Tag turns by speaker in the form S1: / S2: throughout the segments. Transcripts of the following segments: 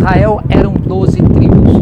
S1: Israel eram 12 tribos,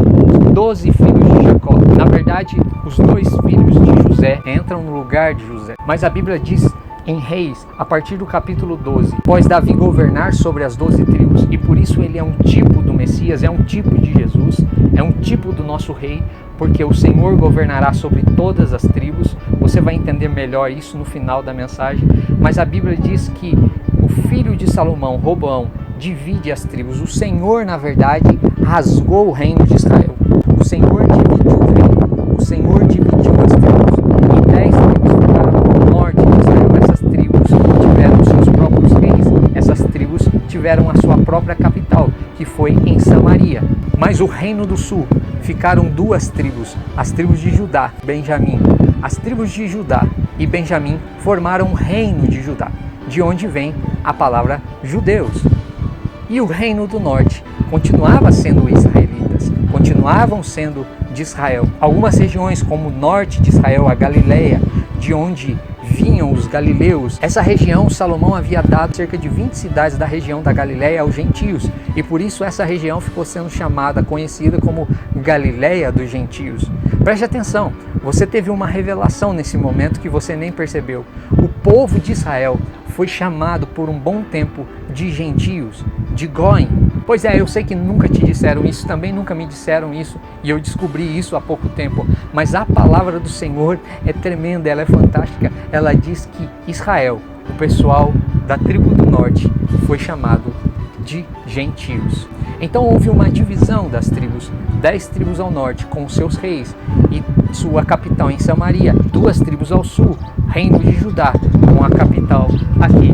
S1: 12 filhos de Jacó. Na verdade, os 2 filhos de José entram no lugar de José. Mas a Bíblia diz em Reis, a partir do capítulo 12, após Davi governar sobre as 12 tribos, e por isso ele é um tipo do Messias, é um tipo de Jesus, é um tipo do nosso rei, porque o Senhor governará sobre todas as tribos. Você vai entender melhor isso no final da mensagem. Mas a Bíblia diz que o filho de Salomão, Roboão, divide as tribos. O Senhor, na verdade, rasgou o reino de Israel. O Senhor dividiu o reino. O Senhor dividiu as tribos. E 10 tribos ficaram ao norte de Israel. Essas tribos tiveram seus próprios reis. Essas tribos tiveram a sua própria capital, que foi em Samaria. Mas o reino do sul ficaram 2 tribos, as tribos de Judá e Benjamim. As tribos de Judá e Benjamim formaram o reino de Judá, de onde vem a palavra judeus. E o reino do norte continuava sendo israelitas, continuavam sendo de Israel. Algumas regiões, como o norte de Israel, a Galileia, de onde vinham os galileus, essa região Salomão havia dado cerca de 20 cidades da região da Galileia aos gentios, e por isso essa região ficou sendo chamada, conhecida como Galileia dos gentios. Preste atenção, você teve uma revelação nesse momento que você nem percebeu. O povo de Israel foi chamado por um bom tempo de gentios, de Goim. Pois é, eu sei que nunca te disseram isso, também nunca me disseram isso, e eu descobri isso há pouco tempo, mas a palavra do Senhor é tremenda, ela é fantástica. Ela diz que Israel, o pessoal da tribo do norte, foi chamado de gentios. Então houve uma divisão das tribos, 10 tribos ao norte com seus reis e sua capital em Samaria, 2 tribos ao sul, reino de Judá, com a capital aqui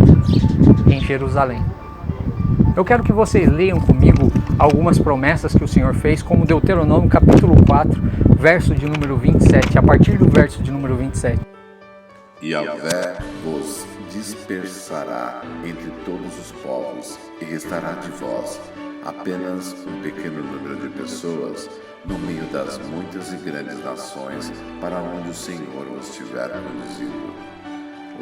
S1: em Jerusalém. Eu quero que vocês leiam comigo algumas promessas que o Senhor fez, como Deuteronômio capítulo 4, verso de número 27, a partir do verso de número 27.
S2: E Yahvé vos dispersará entre todos os povos, e restará de vós apenas um pequeno número de pessoas no meio das muitas e grandes nações para onde o Senhor os tiver conduzido.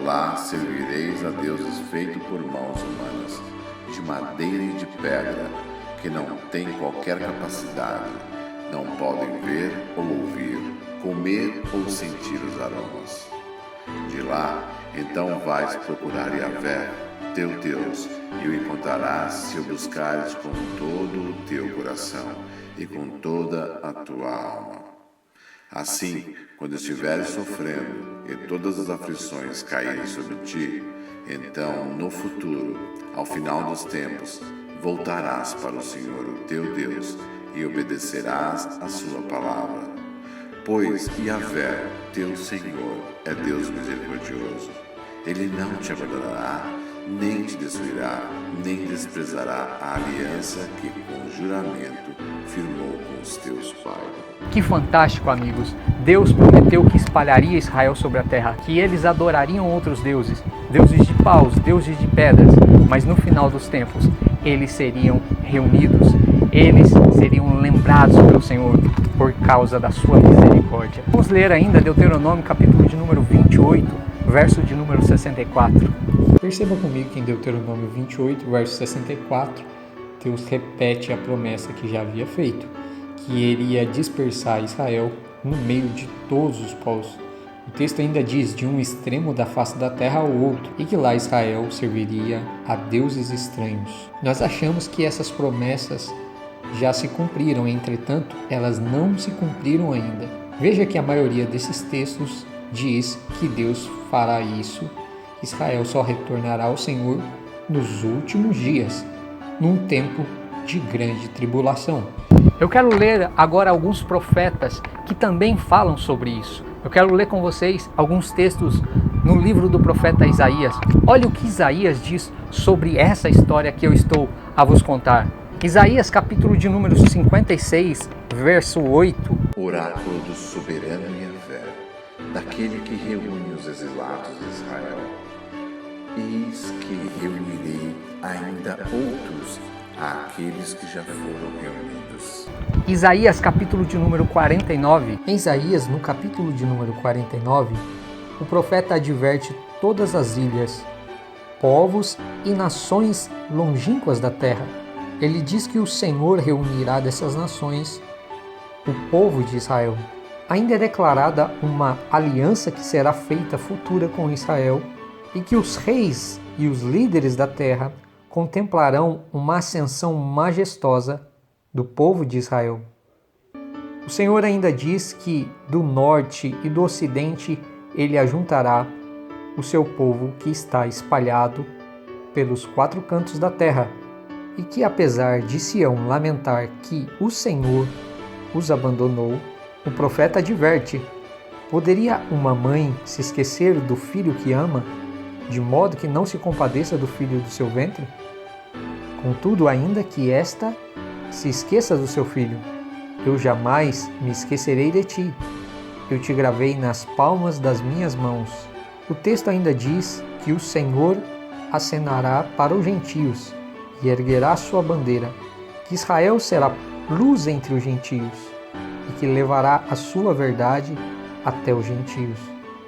S2: Lá servireis a deuses feitos por mãos humanas, de madeira e de pedra, que não têm qualquer capacidade, não podem ver ou ouvir, comer ou sentir os aromas. De lá, então vais procurar Yahvé, teu Deus, e o encontrarás se o buscares com todo o teu coração e com toda a tua alma. Assim, quando estiveres sofrendo e todas as aflições caírem sobre ti, então, no futuro, ao final dos tempos, voltarás para o Senhor, o teu Deus, e obedecerás a sua palavra. Pois Yahvé, teu Senhor, é Deus misericordioso. Ele não te abandonará, nem te destruirá, nem desprezará a aliança que com juramento firmou com os teus pais.
S1: Que fantástico, amigos! Deus prometeu que espalharia Israel sobre a terra, que eles adorariam outros deuses, deuses de paus, deuses de pedras, mas no final dos tempos eles seriam reunidos, eles seriam lembrados pelo Senhor por causa da sua misericórdia. Vamos ler ainda Deuteronômio capítulo de número 28, verso de número 64. Perceba comigo que em Deuteronômio 28, verso 64, Deus repete a promessa que já havia feito, que ele ia dispersar Israel no meio de todos os povos. O texto ainda diz de um extremo da face da terra ao outro, e que lá Israel serviria a deuses estranhos. Nós achamos que essas promessas já se cumpriram, entretanto, elas não se cumpriram ainda. Veja que a maioria desses textos diz que Deus fará isso, Israel só retornará ao Senhor nos últimos dias, num tempo de grande tribulação. Eu quero ler agora alguns profetas que também falam sobre isso. Eu quero ler com vocês alguns textos no livro do profeta Isaías. Olha o que Isaías diz sobre essa história que eu estou a vos contar. Isaías capítulo de número 56, verso 8.
S2: Oráculo do soberano Yahvé, daquele que reúne os exilados de Israel. Eis que reunirei ainda outros àqueles que já foram reunidos.
S1: Isaías capítulo de número 49. Em Isaías, no capítulo de número 49, o profeta adverte todas as ilhas, povos e nações longínquas da terra. ele diz que o Senhor reunirá dessas nações o povo de Israel. Ainda é declarada uma aliança que será feita futura com Israel e que os reis e os líderes da terra contemplarão uma ascensão majestosa do povo de Israel. O Senhor ainda diz que do norte e do ocidente ele ajuntará o seu povo que está espalhado pelos 4 cantos da terra, e que apesar de Sião lamentar que o Senhor os abandonou, o profeta adverte: poderia uma mãe se esquecer do filho que ama, de modo que não se compadeça do filho do seu ventre? Contudo, ainda que esta se esqueça do seu filho, eu jamais me esquecerei de ti. Eu te gravei nas palmas das minhas mãos. O texto ainda diz que o Senhor acenará para os gentios e erguerá sua bandeira, que Israel será luz entre os gentios e que levará a sua verdade até os gentios,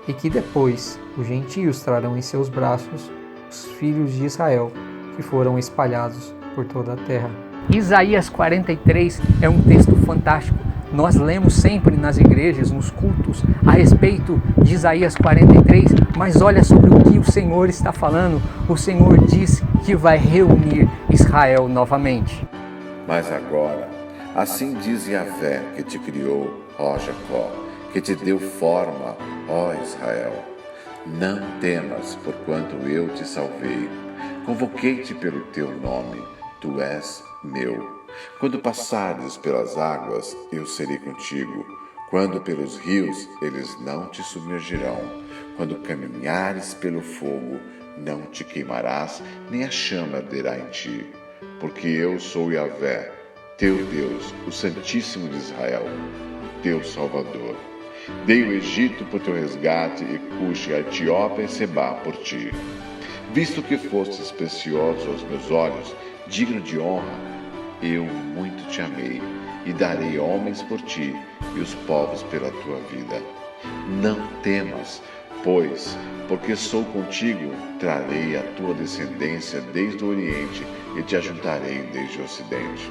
S1: e que depois os gentios trarão em seus braços os filhos de Israel que foram espalhados por toda a terra. Isaías 43 é um texto fantástico. Nós lemos sempre nas igrejas, nos cultos, a respeito de Isaías 43, mas olha sobre o que o Senhor está falando. O Senhor diz que vai reunir Israel novamente.
S2: Mas agora, assim diz Yahvé, que te criou, ó Jacó, que te deu forma, ó Israel. Não temas, porquanto eu te salvei. Convoquei-te pelo teu nome, tu és meu. Quando passares pelas águas, eu serei contigo. Quando pelos rios, eles não te submergirão. Quando caminhares pelo fogo, não te queimarás, nem a chama arderá em ti. Porque eu sou Yahvé, teu Deus, o Santíssimo de Israel, o teu Salvador. Dei o Egito por teu resgate e Cuxi, a Etiópia e Sebá por ti. Visto que fostes precioso aos meus olhos, digno de honra, eu muito te amei, e darei homens por ti, e os povos pela tua vida. Não temas, pois, porque sou contigo, trarei a tua descendência desde o Oriente, e te ajuntarei desde o Ocidente.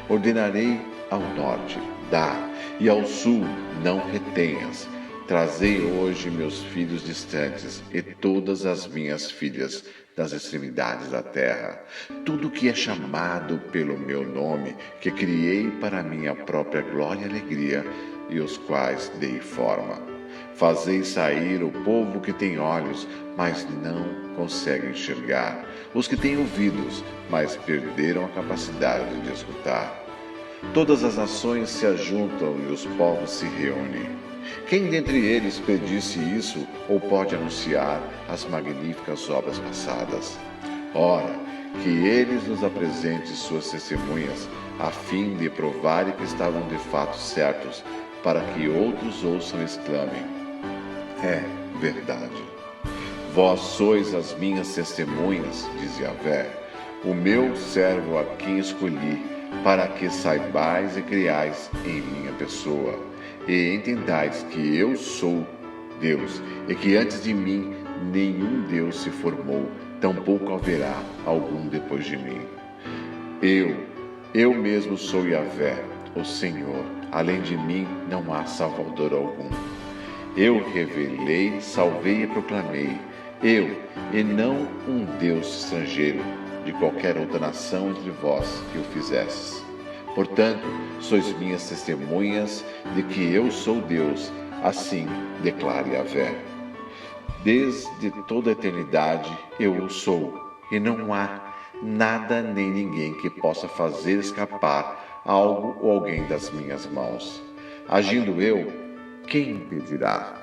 S2: Ordenarei ao norte, dá, e ao sul, não retenhas. Trazei hoje meus filhos distantes e todas as minhas filhas das extremidades da terra, tudo que é chamado pelo meu nome, que criei para minha própria glória e alegria, e os quais dei forma. Fazei sair o povo que tem olhos, mas não consegue enxergar, os que têm ouvidos, mas perderam a capacidade de escutar. Todas as nações se ajuntam e os povos se reúnem. Quem dentre eles predisse isso ou pode anunciar as magníficas obras passadas? Ora, que eles nos apresentem suas testemunhas, a fim de provarem que estavam de fato certos, para que outros ouçam e exclamem: é verdade. Vós sois as minhas testemunhas, diz Yahvé, o meu servo a quem escolhi, para que saibais e criais em minha pessoa, e entendais que eu sou Deus, e que antes de mim nenhum Deus se formou, tampouco haverá algum depois de mim. Eu mesmo sou Yahvé, o Senhor, além de mim não há Salvador algum. Eu revelei, salvei e proclamei, eu, e não um Deus estrangeiro, de qualquer outra nação entre vós que o fizestes. Portanto, sois minhas testemunhas de que eu sou Deus, assim declara Yahvé. Desde toda a eternidade eu o sou, e não há nada nem ninguém que possa fazer escapar algo ou alguém das minhas mãos. Agindo eu, quem impedirá?